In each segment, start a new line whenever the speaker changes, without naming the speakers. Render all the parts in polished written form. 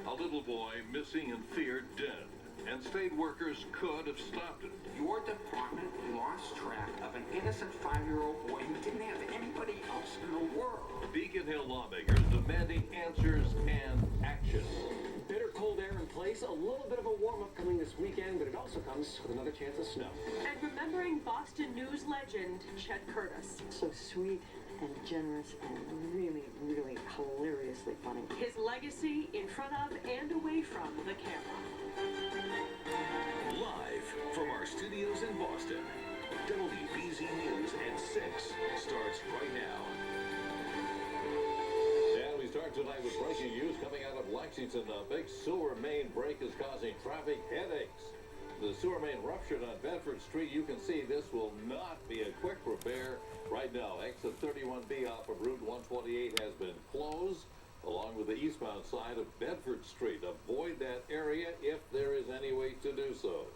A little boy missing and feared dead, and state workers could have stopped it.
Your department lost track of an innocent 5-year-old boy who didn't have anybody else in the world.
Beacon Hill lawmakers demanding answers and action.
Bitter cold air in place, a little bit of a warm-up coming this weekend, but it also comes with another chance of snow.
And remembering Boston news legend Chet Curtis.
So sweet and generous and really, really hilariously funny.
His legacy in front of and away from the camera.
Live from our studios in Boston, WBZ News at 6 starts right now.
And we start tonight with breaking news coming out of Lexington. A big sewer main break is causing traffic headaches. The sewer main ruptured on Bedford Street. You can see this will not be a quick repair. Right now, exit 31B off of Route 128 has been closed, along with the eastbound side of Bedford Street. Avoid that area if there is any way to do so.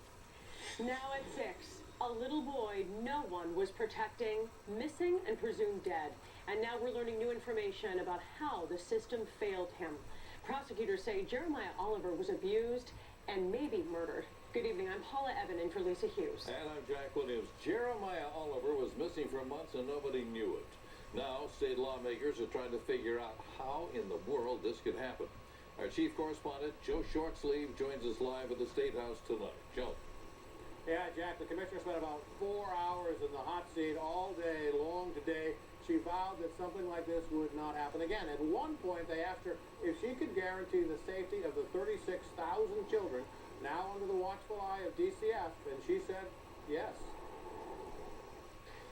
Now at 6, a little boy no one was protecting, missing and presumed dead. And now we're learning new information about how the system failed him. Prosecutors say Jeremiah Oliver was abused and maybe murdered. Good evening, I'm Paula Evan in for Lisa Hughes.
And I'm Jack Williams. Jeremiah Oliver was missing for months and nobody knew it. Now, state lawmakers are trying to figure out how in the world this could happen. Our chief correspondent, Joe Shortsleeve, joins us live at the State House tonight. Joe.
Yeah, Jack, the commissioner spent about 4 hours in the hot seat all day long today. She vowed that something like this would not happen again. At one point, they asked her if she could guarantee the safety of the 36,000 children now under the watchful eye of DCF, and she said yes.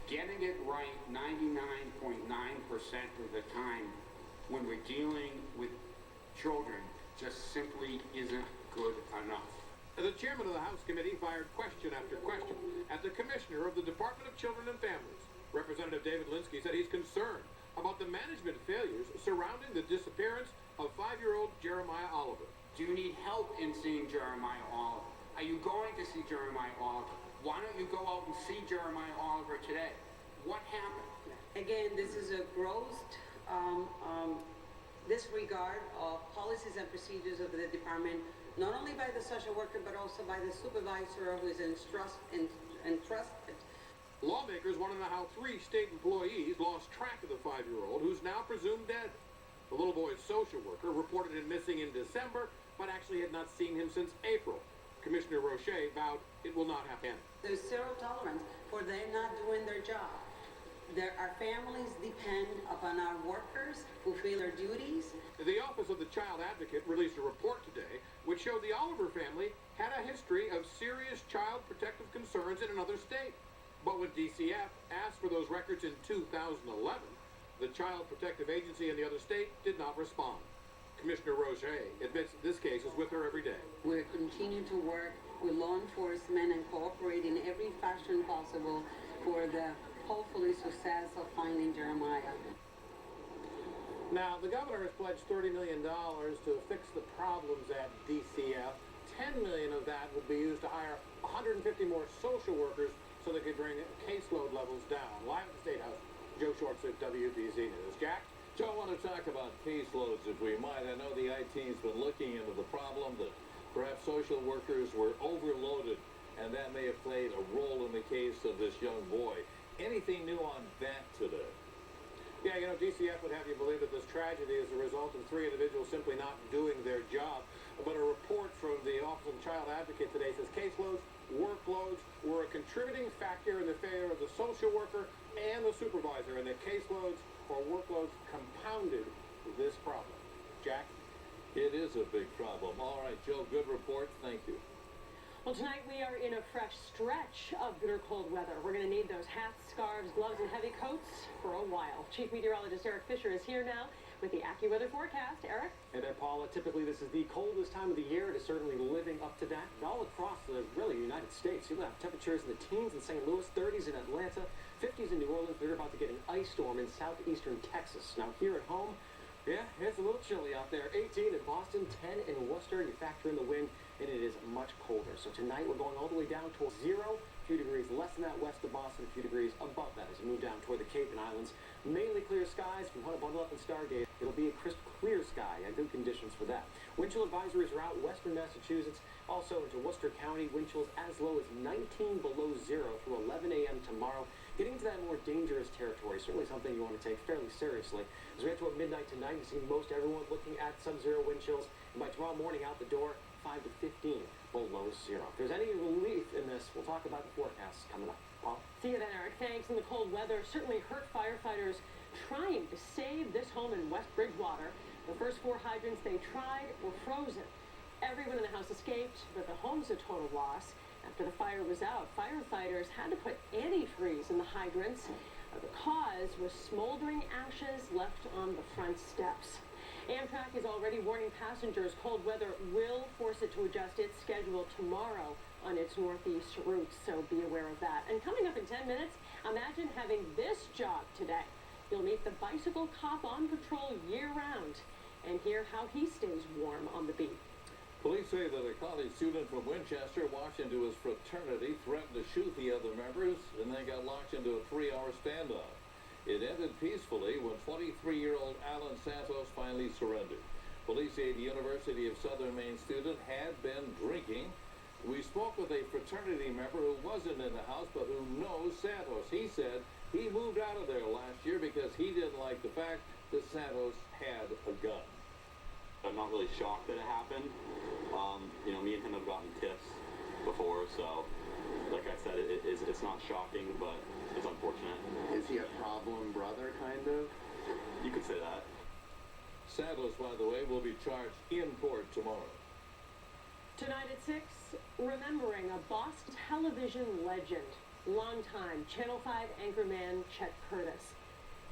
Getting it right 99.9% of the time when we're dealing with children just simply isn't good enough.
The chairman of the House committee fired question after question at the commissioner of the Department of Children and Families. Representative David Linsky said he's concerned about the management failures surrounding the disappearance of 5-year-old Jeremiah Oliver.
Do you need help in seeing Jeremiah Oliver? Are you going to see Jeremiah Oliver? Why don't you go out and see Jeremiah Oliver today? What happened?
Again, this is a gross disregard of policies and procedures of the department, not only by the social worker, but also by the supervisor who is entrusted.
Lawmakers want to know how 3 state employees lost track of the 5-year-old who's now presumed dead. The little boy's social worker reported him missing in December, but actually had not seen him since April. Commissioner Roche vowed it will not happen.
There's zero tolerance for them not doing their job. Our families depend upon our workers who feel their duties.
The Office of the Child Advocate released a report today which showed the Oliver family had a history of serious child protective concerns in another state. But when DCF asked for those records in 2011, the Child Protective Agency in the other state did not respond. Commissioner Roche admits this case is with her every day.
We're continuing to work with law enforcement and cooperate in every fashion possible for the hopefully success of finding Jeremiah.
Now, the governor has pledged $30 million to fix the problems at DCF. $10 million of that will be used to hire 150 more social workers so they can bring caseload levels down. Live at the State House, Joe Shorts at WBZ News. Jack?
Joe, I want to talk about caseloads, if we might. I know the IT's been looking into the problem that perhaps social workers were overloaded, and that may have played a role in the case of this young boy. Anything new on that today?
Yeah, you know, DCF would have you believe that this tragedy is the result of 3 individuals simply not doing their job. But a report from the Office of the Child Advocate today says caseloads, workloads were a contributing factor in the failure of the social worker and the supervisor, and that caseloads or workloads compounded this problem. Jack?
It is a big problem. All right, Joe, good report. Thank you.
Well, tonight we are in a fresh stretch of bitter cold weather. We're going to need those hats, scarves, gloves, and heavy coats for a while. Chief Meteorologist Eric Fisher is here now with the AccuWeather forecast. Eric?
Hey there, Paula. Typically, this is the coldest time of the year. It is certainly living up to that. All across the United States, you'll have temperatures in the teens in St. Louis, 30s in Atlanta, 50s in New Orleans. They're about to get an ice storm in southeastern Texas. Now, here at home, yeah, it's a little chilly out there. 18 in Boston, 10 in Worcester. You factor in the wind, and it is much colder. So tonight, we're going all the way down to 0. If few degrees less than that west of Boston, a few degrees above that as you move down toward the Cape and Islands. Mainly clear skies. If you want to bundle up and Stargate, it'll be a crisp, clear sky and good conditions for that. Wind chill advisories are out western Massachusetts, also into Worcester County. Wind chills as low as 19 below zero through 11 a.m. tomorrow. Getting to that more dangerous territory, certainly something you want to take fairly seriously. As we get toward midnight tonight, you see most everyone looking at sub-zero wind chills. And by tomorrow morning, out the door, 5 to 15 below zero. If there's any relief in this, we'll talk about the forecast coming up. Paul?
See you then, Eric. Thanks. And the cold weather certainly hurt firefighters trying to save this home in West Bridgewater. The first 4 hydrants they tried were frozen. Everyone in the house escaped, but the home's a total loss. After the fire was out, firefighters had to put antifreeze in the hydrants. The cause was smoldering ashes left on the front steps. Amtrak is already warning passengers cold weather will force it to adjust its schedule tomorrow on its northeast route, so be aware of that. And coming up in 10 minutes, imagine having this job today. You'll meet the bicycle cop on patrol year-round and hear how he stays warm on the beat.
Police say that a college student from Winchester walked into his fraternity, threatened to shoot the other members, and then got locked into a 3-hour standoff. It ended peacefully when 23-year-old Alan Santos finally surrendered. Police say the University of Southern Maine student had been drinking. We spoke with a fraternity member who wasn't in the house but who knows Santos. He said he moved out of there last year because he didn't like the fact that Santos had a gun.
I'm not really shocked that it happened. You know, me and him have gotten tiffs before, so like I said, it's not shocking, but it's unfortunate.
Is he a problem brother, kind of?
You could say that.
Santos, by the way, will be charged in court tomorrow.
Tonight at 6, remembering a Boston television legend, longtime Channel 5 anchorman Chet Curtis.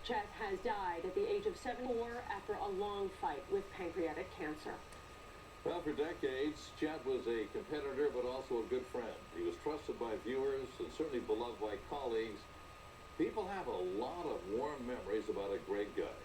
Chet has died at the age of 74 after a long fight with pancreatic cancer.
Well, for decades, Chet was a competitor but also a good friend. He was trusted by viewers and certainly beloved by colleagues. People have a lot of warm memories about a great guy.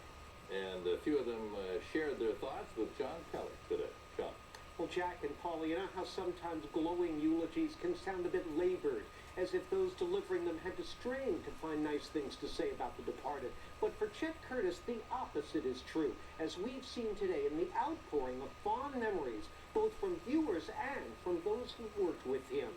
And a few of them shared their thoughts with John Kelly today. John.
Well, Jack and Paula, you know how sometimes glowing eulogies can sound a bit labored, as if those delivering them had to strain to find nice things to say about the departed. But for Chet Curtis, the opposite is true, as we've seen today in the outpouring of fond memories, both from viewers and from those who worked with him.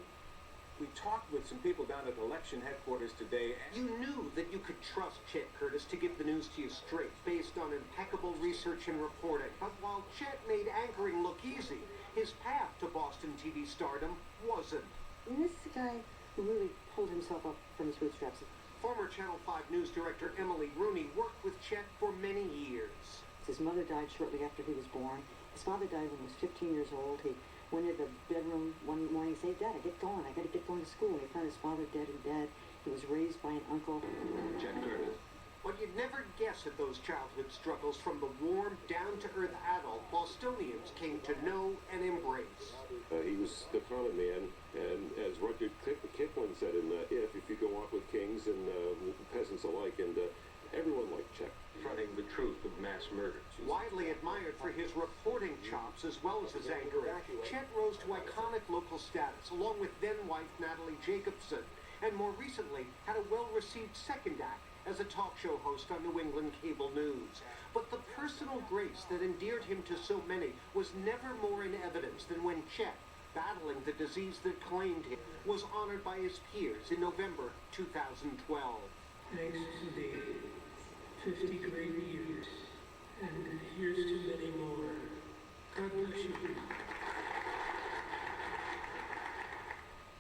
We talked with some people down at election headquarters today.
You knew that you could trust Chet Curtis to give the news to you straight, based on impeccable research and reporting. But while Chet made anchoring look easy, his path to Boston TV stardom wasn't.
And this is the guy who really pulled himself up from his bootstraps.
Former Channel 5 News director Emily Rooney worked with Chet for many years.
His mother died shortly after he was born. His father died when he was 15 years old. He went into the bedroom one morning and said, "Dad, I get going. I got to get going to school." And he found his father dead in bed. He was raised by an uncle.
Chet Curtis.
But you'd never guess at those childhood struggles from the warm, down-to-earth adult Bostonians came to know and embrace.
He was the common man, and as Rudyard Kipling said in If you go out with kings and peasants alike, and everyone liked Chet.
Confronting the truth of mass murder.
Widely admired for his reporting chops as well as his anchoring, Chet rose to iconic local status, along with then-wife Natalie Jacobson, and more recently had a well-received second act as a talk show host on New England cable news. But the personal grace that endeared him to so many was never more in evidence than when Chet, battling the disease that claimed him, was honored by his peers in November 2012.
Thanks to the 50 great years, and here's to many more. God bless you.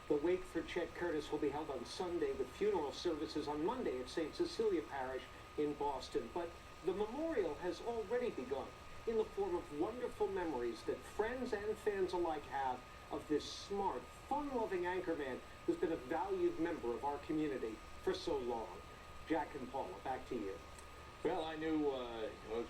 The wake for Chet Curtis will be held on Sunday with funeral services on Monday at St. Cecilia Parish in Boston. But the memorial has already begun in the form of wonderful memories that friends and fans alike have of this smart, fun-loving anchorman who's been a valued member of our community for so long. Jack and Paula, back to you.
Well, I knew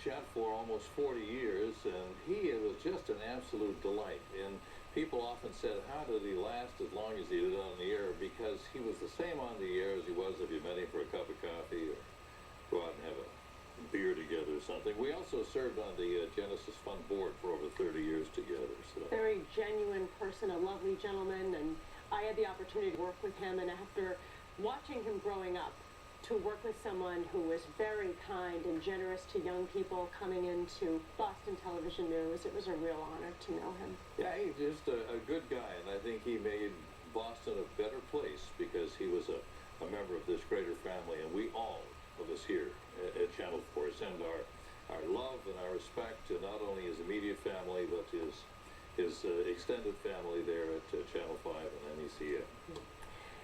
Chet for almost 40 years, and he was just an absolute delight. And people often said, how did he last as long as he did on the air? Because he was the same on the air as he was if you met him for a cup of coffee or go out and have a beer together or something. We also served on the Genesis Fund board for over 30 years together. So.
Very genuine person, a lovely gentleman, and I had the opportunity to work with him, and after watching him growing up, to work with someone who was very kind and generous to young people coming into Boston television news, it was a real honor to know him.
Yeah, he's just a good guy, and I think he made Boston a better place because he was a member of this greater family, and we all of us here at Channel 4 send our love and our respect to not only his immediate family, but his extended family there at Channel 5 and NECA.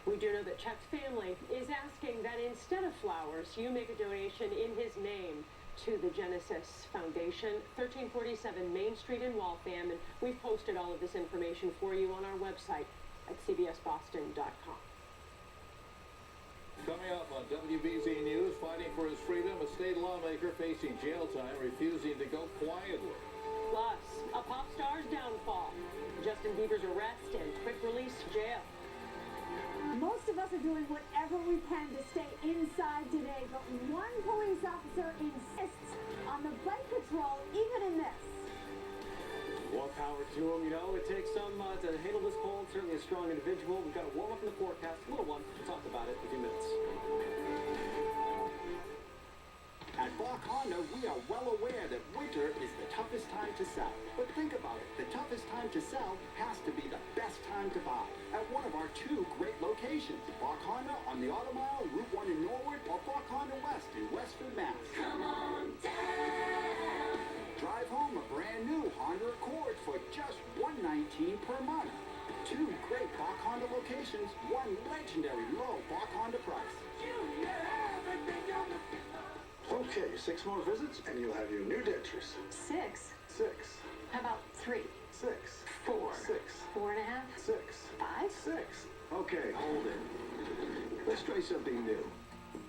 We do know that Chet's family is asking that instead of flowers, you make a donation in his name to the Genesis Foundation, 1347 Main Street in Waltham, and we've posted all of this information for you on our website at cbsboston.com.
Coming up on WBZ News, fighting for his freedom, a state lawmaker facing jail time, refusing to go quietly.
Plus, a pop star's downfall, Justin Bieber's arrest and quick release to jail.
Most of us are doing whatever we can to stay inside today, but one police officer insists on the bike patrol even in this.
More power to him. You know, it takes some to handle this cold. Certainly a strong individual. We've got to warm up in the forecast. Little one. We'll talk about it in a few minutes.
At Bach Honda, we are well aware that winter is the toughest time to sell. But think about it. The toughest time to sell has to be the best time to buy. At one of our two great locations, Bach Honda on the Auto Mile, Route 1 in Norwood, or Bach Honda West in Westford, Mass.
Come on down.
Drive home a brand new Honda Accord for just $119 per month. Two great Bach Honda locations, one legendary low Bach Honda price.
Okay, 6 more visits and you'll have your new dentures.
6?
6.
How about 3?
6.
4?
6.
4.5?
6.
5?
6. Okay, hold it. Let's try something new.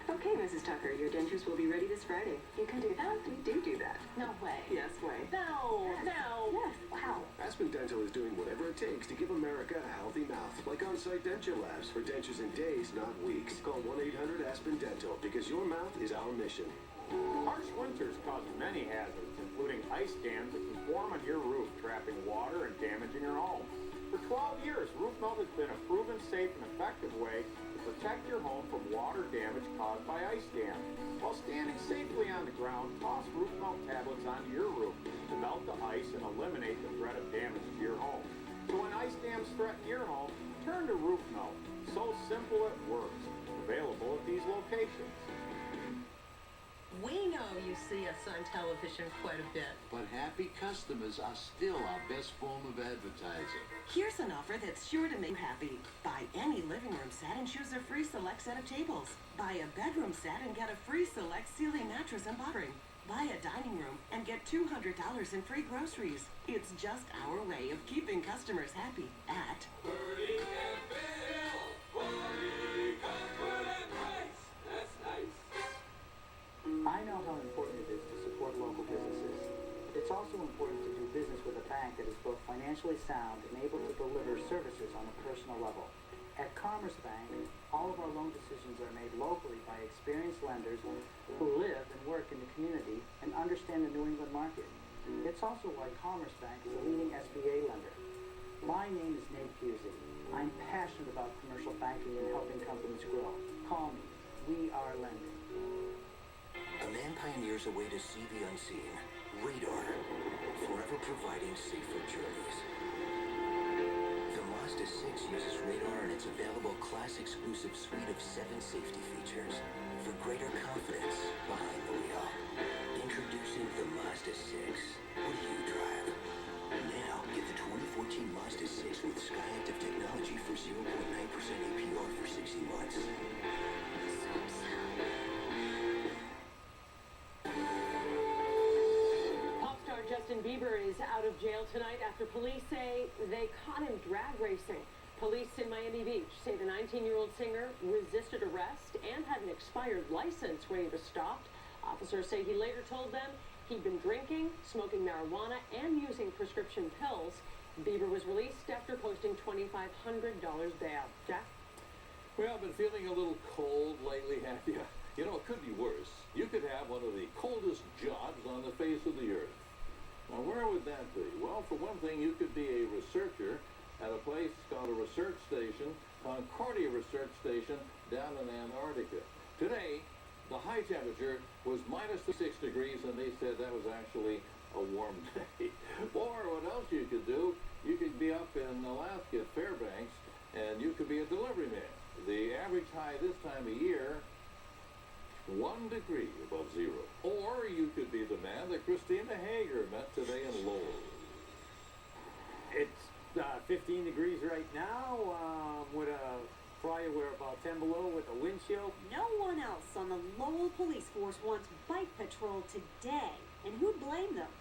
Okay, Mrs. Tucker, your dentures will be ready this Friday. You can do that? We do that. No way. Yes way.
No.
Yes. Wow.
Aspen Dental is doing whatever it takes to give America a healthy mouth, like on-site denture labs for dentures in days, not weeks. Call 1-800-ASPEN-DENTAL because your mouth is our mission.
Harsh winters cause many hazards, including ice dams that can form on your roof, trapping water and damaging your home. For 12 years, Roof Melt has been a proven safe and effective way to protect your home from water damage caused by ice dams. While standing safely on the ground, toss Roof Melt tablets onto your roof to melt the ice and eliminate the threat of damage to your home. So when ice dams threaten your home, turn to Roof Melt. So simple it works. Available at these locations.
We know you see us on television quite a bit.
But happy customers are still our best form of advertising.
Here's an offer that's sure to make you happy. Buy any living room set and choose a free select set of tables. Buy a bedroom set and get a free select ceiling mattress and buffering. Buy a dining room and get $200 in free groceries. It's just our way of keeping customers happy at
Birdie and Bill, quality, comfort, and price. That's nice.
I know how important it is to support local businesses. It's also important to do business with a bank that is both financially sound and able to deliver services on a personal level. At Commerce Bank, all of our loan decisions are made locally by experienced lenders who live and work in the community and understand the New England market. It's also why Commerce Bank is a leading SBA lender. My name is Nate Pusey. I'm passionate about commercial banking and helping companies grow. Call me. We are lending.
A man pioneers a way to see the unseen. Radar. Forever providing safer journeys. The Mazda 6 uses radar in its available class-exclusive suite of 7 safety features for greater confidence behind the wheel. Introducing the Mazda 6. What do you drive? Now, get the 2014 Mazda 6 with Skyactiv technology for 0.9% APR for 60 months.
Justin Bieber is out of jail tonight after police say they caught him drag racing. Police in Miami Beach say the 19-year-old singer resisted arrest and had an expired license when he was stopped. Officers say he later told them he'd been drinking, smoking marijuana, and using prescription pills. Bieber was released after posting $2,500 bail. Jack?
Well, I've been feeling a little cold lately, have you? You know, it could be worse. You could have one of the coldest jobs on the face of the earth. Now, where would that be? Well, for one thing, you could be a researcher at a place called a research station, Concordia Research Station, down in Antarctica. Today, the high temperature was minus 6 degrees, and they said that was actually a warm day. Or what else you could do, you could be up in Alaska at Fairbanks, and you could be a delivery man. The average high this time of year, 1 degree above zero. Or you could be the man that Christina Hager met today in Lowell.
It's 15 degrees right now, with a probably we're about 10 below with a wind chill.
No one else on the Lowell Police Force wants bike patrol today. And who'd blame them?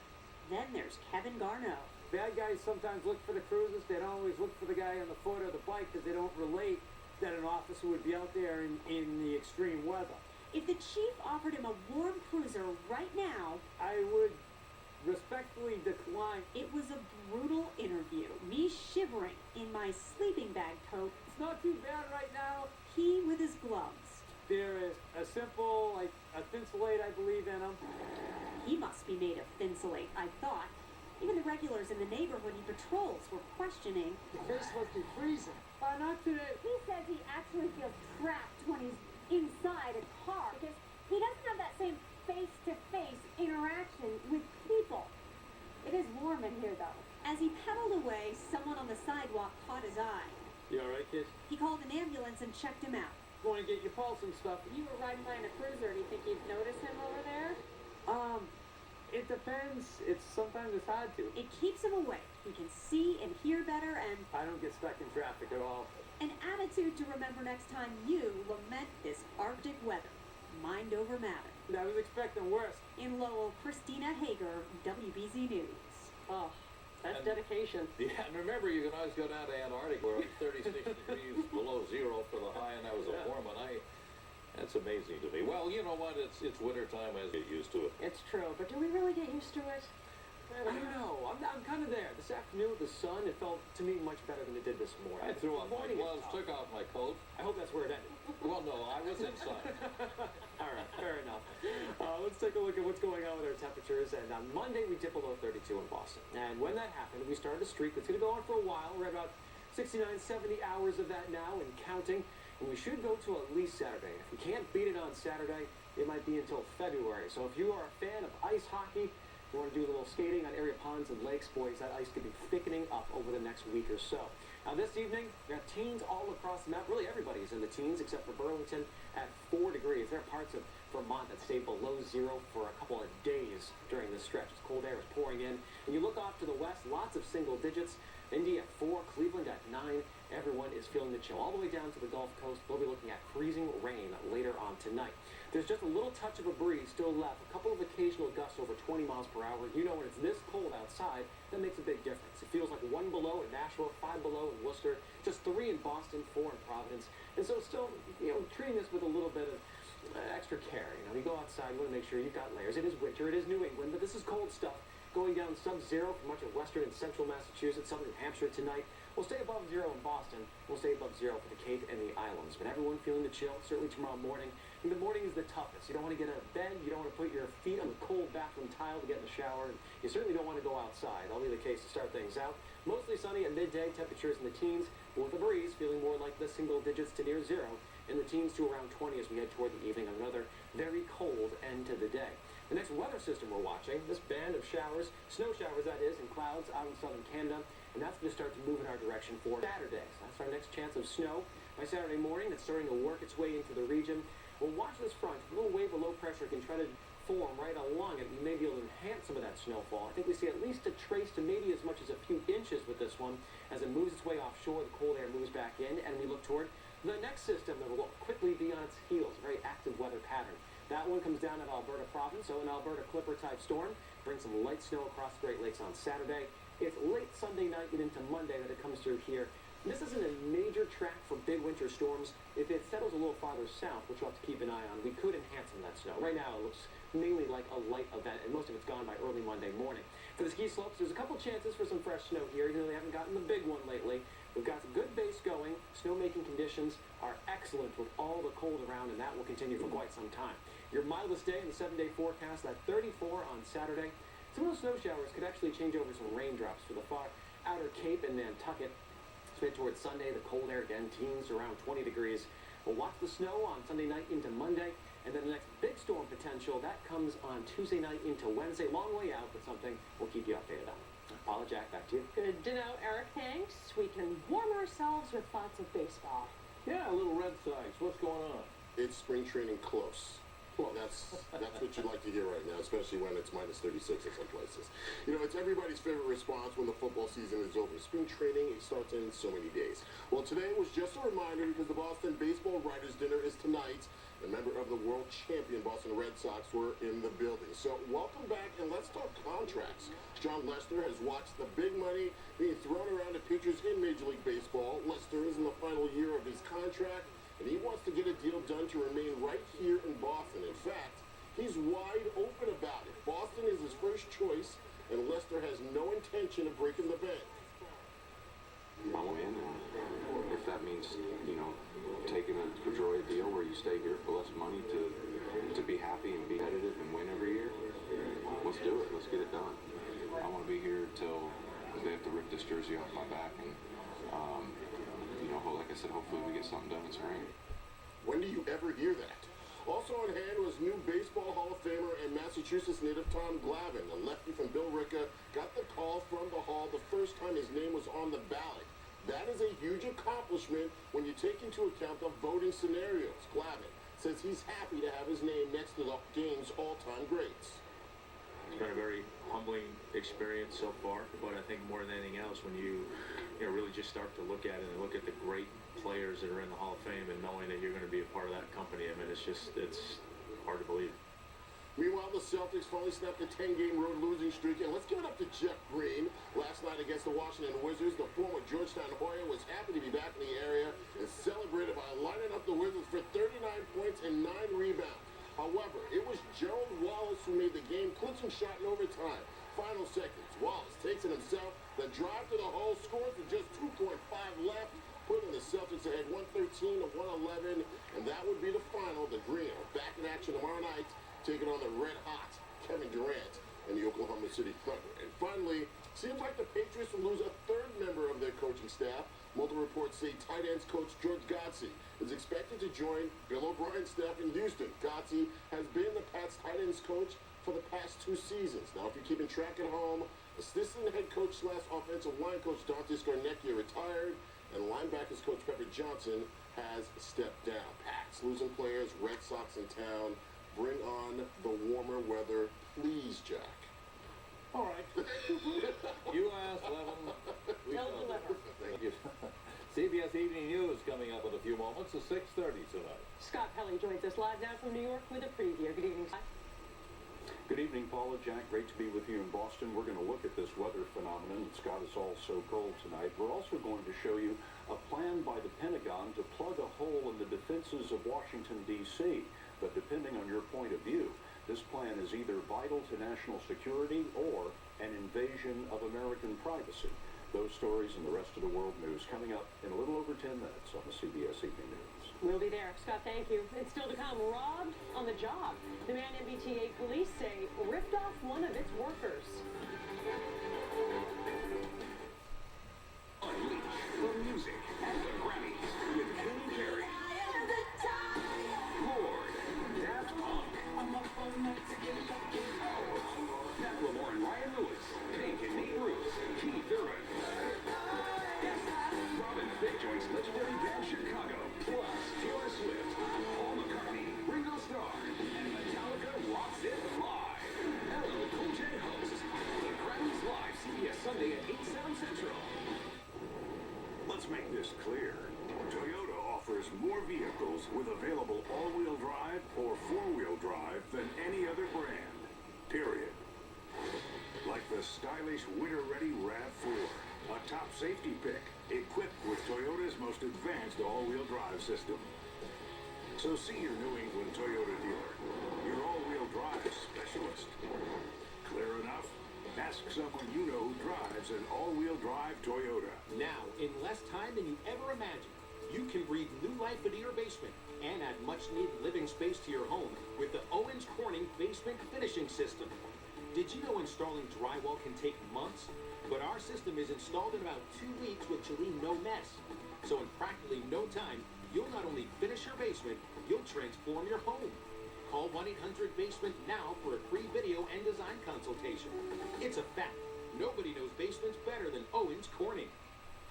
Then there's Kevin Garneau.
Bad guys sometimes look for the cruisers. They don't always look for the guy on the foot or the bike because they don't relate that an officer would be out there in the extreme weather.
If the chief offered him a warm cruiser right now,
I would respectfully decline.
It was a brutal interview. Me shivering in my sleeping bag coat.
It's not too bad right now.
He with his gloves.
There is a simple, like, a thinsulate, I believe, in him.
He must be made of thinsulate, I thought. Even the regulars in the neighborhood he patrols were questioning.
The face must be freezing. Not today.
He says he actually feels trapped when he's inside a car because he doesn't have that same face-to-face interaction with people. It is warm in here, though. As he pedaled away, someone on the sidewalk caught his eye.
You all right, kid?
He called an ambulance and checked him out.
Going to get your pulse and stuff.
You were riding by in a cruiser. Do you think you'd notice him over there?
It depends. Sometimes it's hard to.
It keeps him awake. He can see and hear better and...
I don't get stuck in traffic at all.
An attitude to remember next time you lament this Arctic weather. Mind over matter.
I was expecting worse.
In Lowell, Christina Hager, WBZ News.
Oh,
that's dedication.
Yeah, and remember, you can always go down to Antarctica where it's 36 degrees below zero for the high, and that was a warm night. That's amazing to me. Well, you know what? It's winter time as get used to it.
It's true, but do we really get used to it?
I don't know. I'm kind of there. This afternoon with the sun, it felt to me much better than it did this morning.
I threw off my gloves, took off my coat.
I hope that's where it ended.
Well, no, I was inside.
All right, fair enough. Let's take a look at what's going on with our temperatures. And on Monday, we dipped below 32 in Boston. And when that happened, we started a streak that's going to go on for a while. We're at about 69, 70 hours of that now and counting. And we should go to at least Saturday. If we can't beat it on Saturday, it might be until February. So if you are a fan of ice hockey, you want to do a little skating on area ponds and lakes, boys, that ice could be thickening up over the next week or so. Now this evening, we got teens all across the map. Really everybody's in the teens except for Burlington at 4 degrees. There are parts of Vermont that stay below zero for a couple of days during this stretch. It's cold air is pouring in. When you look off to the west, lots of single digits. Indy at 4, Cleveland at 9. Everyone is feeling the chill. All the way down to the Gulf Coast, we'll be looking at freezing rain later on tonight. There's just a little touch of a breeze still left. A couple of occasional gusts over 20 miles per hour. You know when it's this cold outside, that makes a big difference. It feels like 1 below in Nashville, 5 below in Worcester, just 3 in Boston, 4 in Providence. And so still, treating this with a little bit of extra care. You go outside, you want to make sure you've got layers. It is winter, it is New England, but this is cold stuff. Going down sub-zero for much of western and central Massachusetts, southern New Hampshire tonight. We'll stay above zero in Boston. We'll stay above zero for the Cape and the Islands. But everyone feeling the chill, certainly tomorrow morning. And the morning is the toughest. You don't want to get out of bed. You don't want to put your feet on the cold bathroom tile to get in the shower. And you certainly don't want to go outside. That'll be the case to start things out. Mostly sunny at midday, temperatures in the teens. With a breeze, feeling more like the single digits to near zero. In the teens to around 20 as we head toward the evening. Another very cold end to the day. The next weather system we're watching, this band of showers, snow showers that is, and clouds out in southern Canada, and that's going to start to move in our direction for Saturday. So that's our next chance of snow. By Saturday morning, it's starting to work its way into the region. We'll watch this front. A little wave of low pressure can try to form right along it. We may be able to enhance some of that snowfall. I think we see at least a trace to maybe as much as a few inches with this one. As it moves its way offshore, the cold air moves back in, and we look toward the next system that will quickly be on its heels, a very active weather pattern. That one comes down at Alberta province, so an Alberta Clipper-type storm. Brings some light snow across the Great Lakes on Saturday. It's late Sunday night and into Monday that it comes through here. This isn't a major track for big winter storms. If it settles a little farther south, which we'll have to keep an eye on, we could enhance some of that snow. Right now, it looks mainly like a light event, and most of it's gone by early Monday morning. For the ski slopes, there's a couple chances for some fresh snow here, even though they haven't gotten the big one lately. We've got some good base going. Snowmaking conditions are excellent with all the cold around, and that will continue for quite some time. Your mildest day in the 7-day forecast, that 34 on Saturday. Some of those snow showers could actually change over some raindrops for the far outer Cape and Nantucket. Spin towards Sunday, the cold air again, teens around 20 degrees. We'll watch the snow on Sunday night into Monday, and then the next big storm potential, that comes on Tuesday night into Wednesday. Long way out, but something we'll keep you updated on. Paula, Jack, back to you.
Good to know, Eric. Thanks. We can warm ourselves with thoughts of baseball.
Yeah, a little Red Sox. What's going on?
It's spring training close. Well, that's what you'd like to hear right now, especially when it's minus 36 in some places. You know, it's everybody's favorite response when the football season is over. Spring training, it starts in so many days. Well, today was just a reminder because the Boston Baseball Writers' Dinner is tonight. A member of the world champion Boston Red Sox were in the building. So welcome back, and let's talk contracts. John Lester has watched the big money being thrown around to pitchers in Major League Baseball. Lester is in the final year of his contract, and he wants to get a deal done to remain right here in Boston. In fact, he's wide open about it. Boston is his first choice, and Lester has no intention of breaking the bank.
I'm in, and if that means, you know, taking a Pedroia deal where you stay here for less money to be happy and be competitive and win every year, let's do it. Let's get it done. I want to be here till they have to rip this jersey off my back, and you know, like I said, hopefully we get something done in spring.
When do you ever hear that? Also on hand was new Baseball Hall of Famer and Massachusetts native Tom Glavine. The lefty from Billerica got the call from the Hall the first time his name was on the ballot. That is a huge accomplishment when you take into account the voting scenarios. Glavine says he's happy to have his name next to the game's all-time greats.
It's been a very humbling experience so far, but I think more than anything else, when you really just start to look at it and look at the great players that are in the Hall of Fame and knowing that you're going to be a part of that company, I mean, it's hard to believe.
Meanwhile, the Celtics finally snapped a 10-game road losing streak, and let's give it up to Jeff Green. Last night against the Washington Wizards, the former Georgetown Hoya was happy to be back in the area and celebrated by lining up the Wizards for 39 points and 9 rebounds. However, it was Gerald Wallace who made the game-clinching shot in overtime. Final seconds, Wallace takes it himself. The drive to the hole, scores with just 2.5 left, putting the Celtics ahead 113 to 111, and that would be the final. The Green are back in action tomorrow night, taking on the red-hot Kevin Durant and the Oklahoma City Thunder. And finally, seems like the Patriots will lose a third member of their coaching staff. Multiple reports say tight ends coach George Godsey is expected to join Bill O'Brien's staff in Houston. Godsey has been the Pats tight ends coach for the past 2 seasons. Now, if you're keeping track at home, assistant head coach / offensive line coach Dante Scarnecchia retired, and linebackers coach Pepper Johnson has stepped down. Pats losing players, Red Sox in town. Bring on the warmer weather, please, Jack.
All right. You asked, Levin.
They'll deliver.
Thank you. CBS Evening News coming up in a few moments at 6:30 tonight.
Scott Pelley joins us live now from New York with a preview. Good evening, Scott.
Good evening, Paula, Jack. Great to be with you in Boston. We're going to look at this weather phenomenon that's got us all so cold tonight. We're also going to show you a plan by the Pentagon to plug a hole in the defenses of Washington, D.C. But depending on your point of view, this plan is either vital to national security or an invasion of American privacy. Those stories and the rest of the world news coming up in a little over 10 minutes on the CBS Evening News.
We'll be there. Scott, thank you. It's still to come. Robbed on the job. The man MBTA police say ripped off one of its workers.
Unleash the music at the Grammys with Katy Perry, Lord, Daft Punk, Macklemore and Ryan Lewis, Pink and Nate Ruess, Keith Urban. Robin Thicke joins legendary band Chicago, plus Taylor Swift, Paul McCartney, Ringo Starr, and Metallica rocks it live. LL Cool J hosts the Grammys Live, CBS Sunday at 8, 7 Central. Let's make this clear. Toyota offers more vehicles with available all-wheel drive or four-wheel drive than any other brand. Period. Like the stylish winter-ready RAV4, a top safety pick, equipped with Toyota's most advanced all-wheel drive system. So see your New England Toyota dealer, your all-wheel drive specialist. Clear enough? Ask someone you know who drives an all-wheel drive Toyota.
Now, in less time than you ever imagined, you can breathe new life into your basement and add much-needed living space to your home with the Owens Corning Basement Finishing System. Did you know installing drywall can take months?
But our system is installed in about 2 weeks with Chalene No Mess. So in practically no time, you'll not only finish your basement, you'll transform your home. Call 1-800-BASEMENT now for a free video and design consultation. It's a fact. Nobody knows basements better than Owens Corning.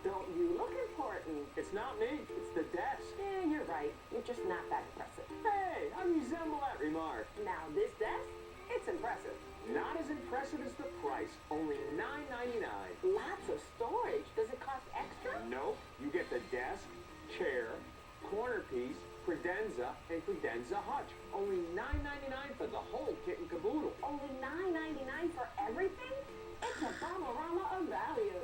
Don't you look important? It's not me, it's the desk.
Yeah, you're right. You're just not that impressive.
Hey, I resemble that remark.
Now this desk, it's impressive.
Not as impressive as the price, only $9.99.
Lots of storage. Does it cost extra?
Nope, you get the desk, chair, corner piece, credenza, and credenza hutch. Only $9.99 for the whole kit and caboodle.
Only $9.99 for everything? It's a bomb-a-rama of value.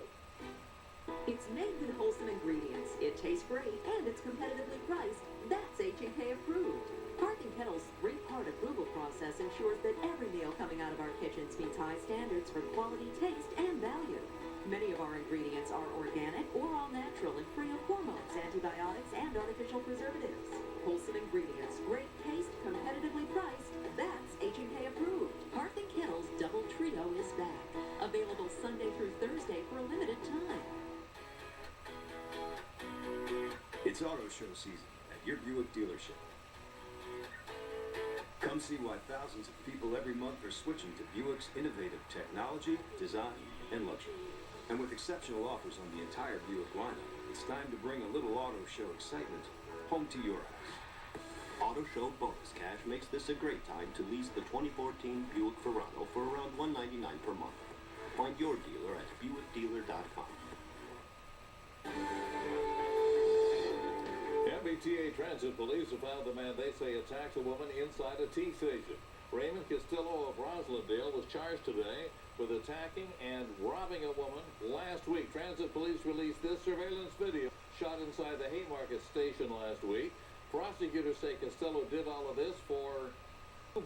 It's made with wholesome ingredients. It tastes great, and it's competitively priced. That's H&K approved. Hearth & Kettle's 3-part approval process ensures that every meal coming out of our kitchens meets high standards for quality, taste, and value. Many of our ingredients are organic or all natural and free of hormones, antibiotics, and artificial preservatives. Wholesome ingredients, great taste, competitively priced. That's H&K approved. Hearth & Kettle's Double Trio is back. Available Sunday through Thursday for a limited time.
It's auto show season at your Buick dealership. Come see why thousands of people every month are switching to Buick's innovative technology, design, and luxury. And with exceptional offers on the entire Buick lineup, it's time to bring a little auto show excitement home to your house.
Auto Show bonus cash makes this a great time to lease the 2014 Buick Verano for around $199 per month. Find your dealer at BuickDealer.com.
MBTA Transit Police have found the man they say attacked a woman inside a T station. Raymond Castillo of Roslindale was charged today with attacking and robbing a woman. Last week, Transit Police released this surveillance video shot inside the Haymarket station last week. Prosecutors say Castillo did all of this for $2.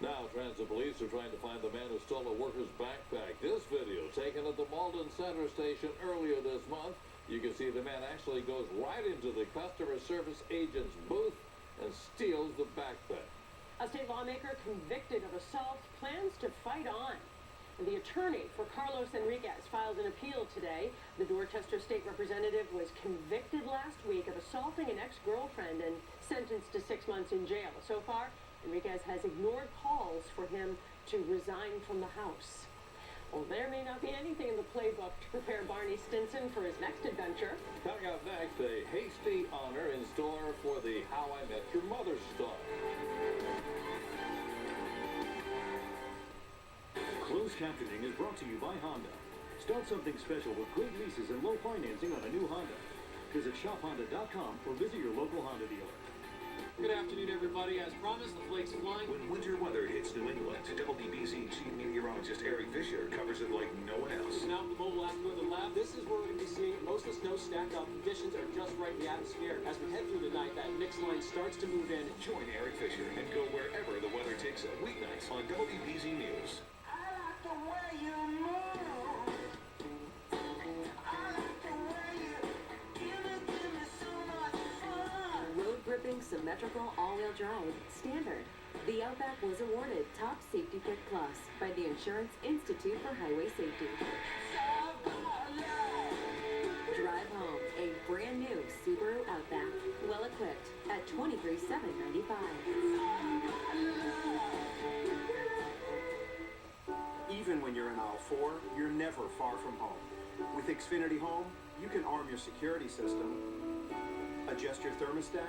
Now, Transit Police are trying to find the man who stole a worker's backpack. This video, taken at the Malden Center station earlier this month, you can see the man actually goes right into the customer service agent's booth and steals the backpack.
A state lawmaker convicted of assault plans to fight on. The attorney for Carlos Enriquez filed an appeal today. The Dorchester state representative was convicted last week of assaulting an ex-girlfriend and sentenced to 6 months in jail. So far, Enriquez has ignored calls for him to resign from the House. Well, there may not be anything in the playbook to prepare Barney Stinson for his next adventure.
Coming up next, a hasty honor in store for the How I Met Your Mother star.
Closed captioning is brought to you by Honda. Start something special with great leases and low financing on a new Honda. Visit shophonda.com or visit your local Honda dealer.
Good afternoon, everybody. As promised, the flakes flying.
When winter weather hits New England, WBZ chief meteorologist Eric Fisher covers it like no one else.
Now at the mobile AccuWeather lab, this is where we're going to be seeing most of the snow stacked up. Conditions are just right in the atmosphere. As we head through the night, that mixed line starts to move in.
Join Eric Fisher and go wherever the weather takes him. Weeknights on WBZ News.
Road gripping, symmetrical, all-wheel drive, standard. The Outback was awarded Top Safety Pick Plus by the Insurance Institute for Highway Safety. Drive home a brand new Subaru Outback, well equipped at $23,795.
Even when you're in aisle 4, you're never far from home. With Xfinity Home, you can arm your security system, adjust your thermostat,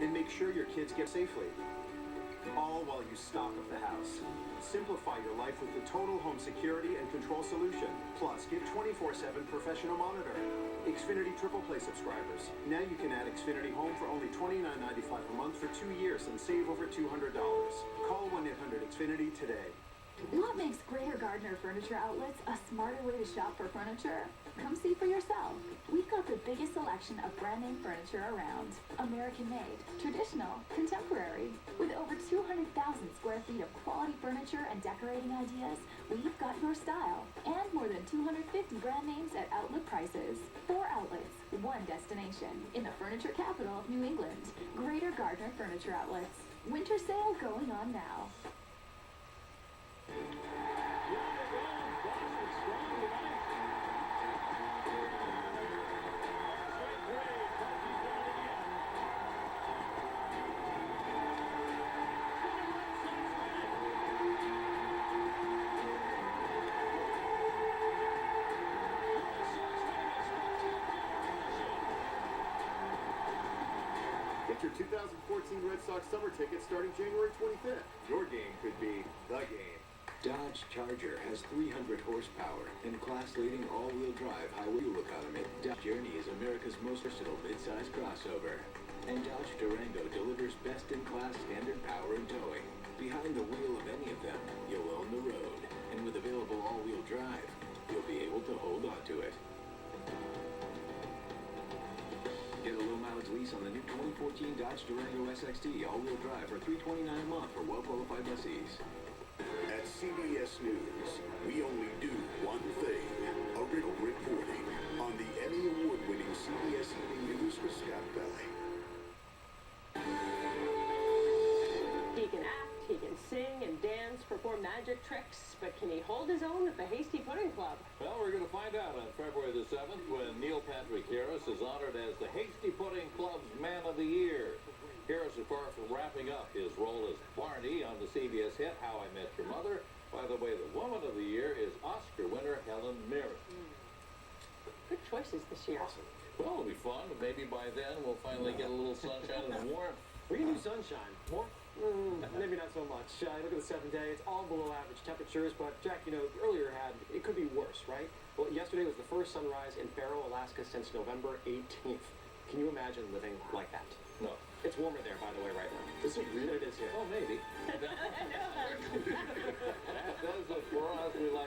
and make sure your kids get safely. All while you stock up the house. Simplify your life with the total home security and control solution. Plus, get 24/7 professional monitoring. Xfinity Triple Play subscribers. Now you can add Xfinity Home for only $29.95 a month for 2 years and save over $200. Call 1-800-XFINITY today.
What makes Greater Gardner Furniture Outlets a smarter way to shop for furniture? Come see for yourself. We've got the biggest selection of brand name furniture around. American made, traditional, contemporary. With over 200,000 square feet of quality furniture and decorating ideas, we've got your style. And more than 250 brand names at outlet prices. 4 outlets, 1 destination. In the furniture capital of New England. Greater Gardner Furniture Outlets. Winter sale going on now.
Get your 2014 Red Sox summer tickets starting January 25th. Your game could be the game.
Dodge Charger has 300 horsepower and class-leading all-wheel drive highway fuel economy. Dodge Journey is America's most versatile mid-size crossover. And Dodge Durango delivers best-in-class standard power and towing. Behind the wheel of any of them, you'll own the road. And with available all-wheel drive, you'll be able to hold on to it. Get a low-mileage lease on the new 2014 Dodge Durango SXT all-wheel drive for $329 a month for well-qualified lessees.
At CBS News, we only do one thing, original reporting on the Emmy Award-winning CBS Evening News with Scott Belly.
He can act, he can sing and dance, perform magic tricks, but can he hold his own at the Hasty Pudding Club?
Well, we're going to find out on February the 7th when Neil Patrick Harris is honored as the Hasty Pudding Club's Man of the Year. Harris is far from wrapping up his role as Barney on the CBS hit How I Met Your Mother. By the way, the Woman of the Year is Oscar winner Helen Mirren.
Good choices this year.
Awesome. Well, it'll be fun. Maybe by then we'll finally get a little sunshine and warmth.
We can do sunshine. More? Maybe not so much. Look at the 7-day. It's all below average temperatures, but Jack, you know, earlier it could be worse, right? Well, yesterday was the first sunrise in Barrow, Alaska since November 18th. Can you imagine living like that?
No.
It's warmer there, by the way, right now.
Is it really?
It is here.
Oh, maybe. That does it for us. We like